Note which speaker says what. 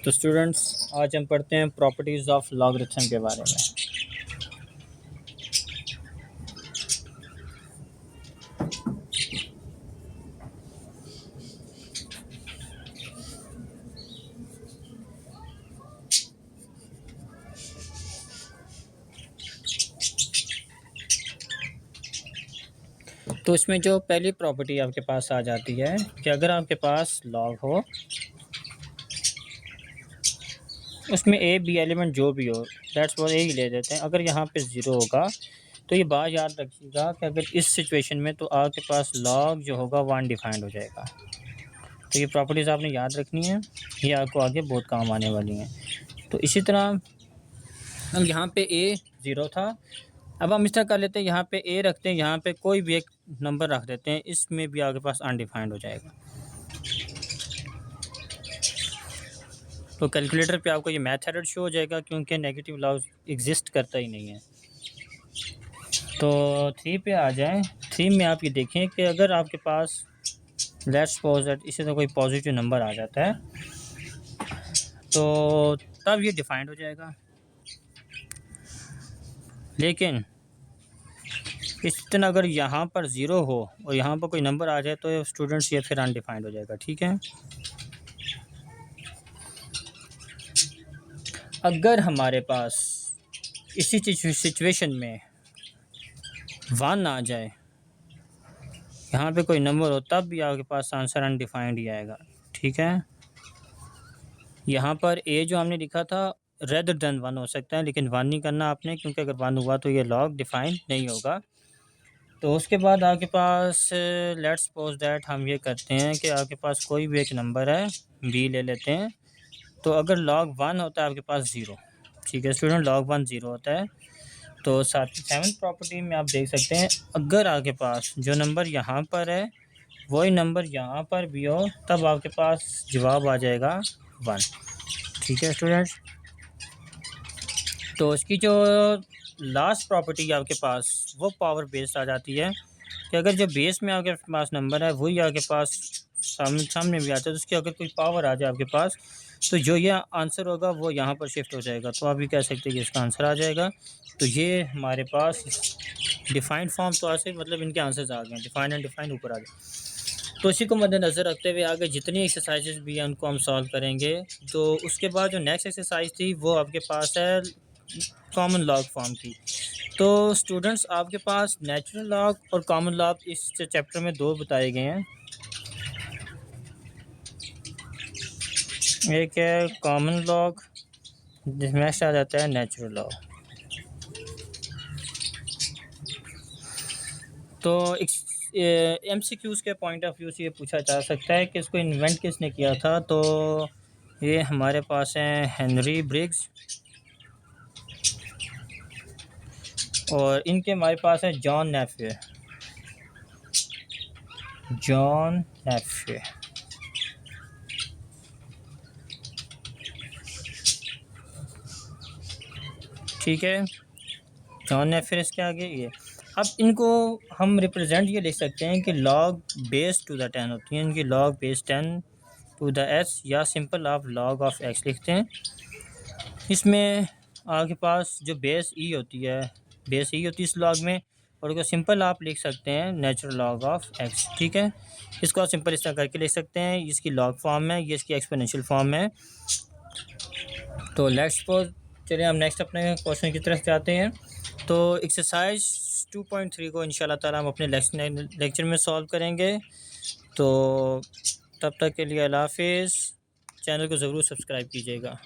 Speaker 1: तो स्टूडेंट्स, आज हम पढ़ते हैं प्रॉपर्टीज़ ऑफ लॉगरिथम के बारे में। तो इसमें जो पहली प्रॉपर्टी आपके पास आ जाती है कि अगर आपके पास लॉग हो, उसमें ए बी एलिमेंट जो भी हो, दैट्स वो ए ही ले देते हैं। अगर यहाँ पे ज़ीरो होगा तो ये बात याद रखिएगा कि अगर इस सिचुएशन में तो आपके पास लॉग जो होगा वो अनडिफाइंड हो जाएगा। तो ये प्रॉपर्टीज़ आपने याद रखनी है, ये आपको आगे बहुत काम आने वाली हैं। तो इसी तरह हम यहाँ पे ए ज़ीरो था, अब हम इस तरह कर लेते हैं, यहाँ पे ए रखते हैं, यहाँ पे कोई भी एक नंबर रख देते हैं, इसमें भी आपके पास अनडिफाइंड हो जाएगा। तो कैलकुलेटर पे आपको ये मैथ एरर शो हो जाएगा क्योंकि नेगेटिव लॉग एग्जिस्ट करता ही नहीं है। तो 3 पे आ जाएं। 3 में आप ये देखें कि अगर आपके पास लेट्स सपोज दैट इसी तरह कोई पॉजिटिव नंबर आ जाता है तो तब ये डिफाइंड हो जाएगा, लेकिन इस तरह अगर यहाँ पर ज़ीरो हो और यहाँ पर कोई नंबर आ जाए तो स्टूडेंट्स ये फिर अनडिफाइंड हो जाएगा। ठीक है, अगर हमारे पास इसी सिचुएशन में 1 आ जाए, यहाँ पे कोई नंबर हो, तब भी आपके पास आंसर अनडिफाइंड ही आएगा। ठीक है, यहाँ पर ए जो हमने लिखा था रेदर देन 1 हो सकता है, लेकिन 1 नहीं करना आपने, क्योंकि अगर 1 हुआ तो ये लॉग डिफाइंड नहीं होगा। तो उसके बाद आपके पास लेट्स सपोज दैट हम ये करते हैं कि आपके पास कोई भी एक नंबर है, बी ले लेते हैं। तो अगर log 1 होता है आपके पास 0, ठीक है स्टूडेंट, log 1 0 होता है। तो 7th प्रॉपर्टी में आप देख सकते हैं, अगर आपके पास जो नंबर यहाँ पर है वही नंबर यहाँ पर भी हो, तब आपके पास जवाब आ जाएगा 1। ठीक है स्टूडेंट्स, तो इसकी जो लास्ट प्रॉपर्टी आपके पास वो पावर बेस्ड आ जाती है कि अगर जो बेस में आपके पास नंबर है वही आपके पास सामने भी आता है, तो उसकी अगर कोई पावर आ जाए आपके पास, तो जो ये आंसर होगा वो यहाँ पर शिफ्ट हो जाएगा। तो आप भी कह सकते हैं कि इसका आंसर आ जाएगा। तो ये हमारे पास डिफाइंड फॉर्म तो ऐसे मतलब इनके आंसर्स आ गए, डिफाइंड एंड डिफाइंड ऊपर आ गए। तो इसी को मद्देनज़र रखते हुए आगे जितनी एक्सरसाइजेज भी हैं उनको हम सॉल्व करेंगे। तो उसके बाद जो नेक्स्ट एक्सरसाइज थी वो आपके पास है कॉमन लॉग फॉर्म की। तो स्टूडेंट्स, आपके पास नेचुरल लॉग और कॉमन लॉग इस चैप्टर में 2 बताए गए हैं। एक है कॉमन लॉग, जिसमें नेक्स्ट आ जाता है नेचुरल लॉग। तो MCQs के पॉइंट ऑफ व्यू से ये पूछा जा सकता है कि इसको इन्वेंट किसने किया था। तो ये हमारे पास हैं हेनरी ब्रिग्स, और इनके हमारे पास है जॉन नेफे। ठीक है, जॉन नेफे इसके आगे ये। अब इनको हम रिप्रेजेंट ये लिख सकते हैं कि लॉग बेस टू द 10 होती है, इनकी log base 10 to the s, या सिंपल आप लॉग ऑफ x लिखते हैं। इसमें आपके पास जो बेस ई होती है इस लॉग में, और उसको सिंपल आप लिख सकते हैं नेचुरल लॉग ऑफ x। ठीक है, इसको आप सिंपल इस तरह करके लिख सकते हैं, इसकी लॉग फॉर्म है, ये इसकी एक्सपोनेंशियल फॉर्म है। तो लेट्स सपोज, चलिए हम नेक्स्ट अपने क्वेश्चन की तरफ जाते हैं। तो एक्सरसाइज 2.3 को इंशाल्लाह ताला हम अपने लेक्चर में सॉल्व करेंगे। तो तब तक के लिए अल्लाह हाफिज़, चैनल को ज़रूर सब्सक्राइब कीजिएगा।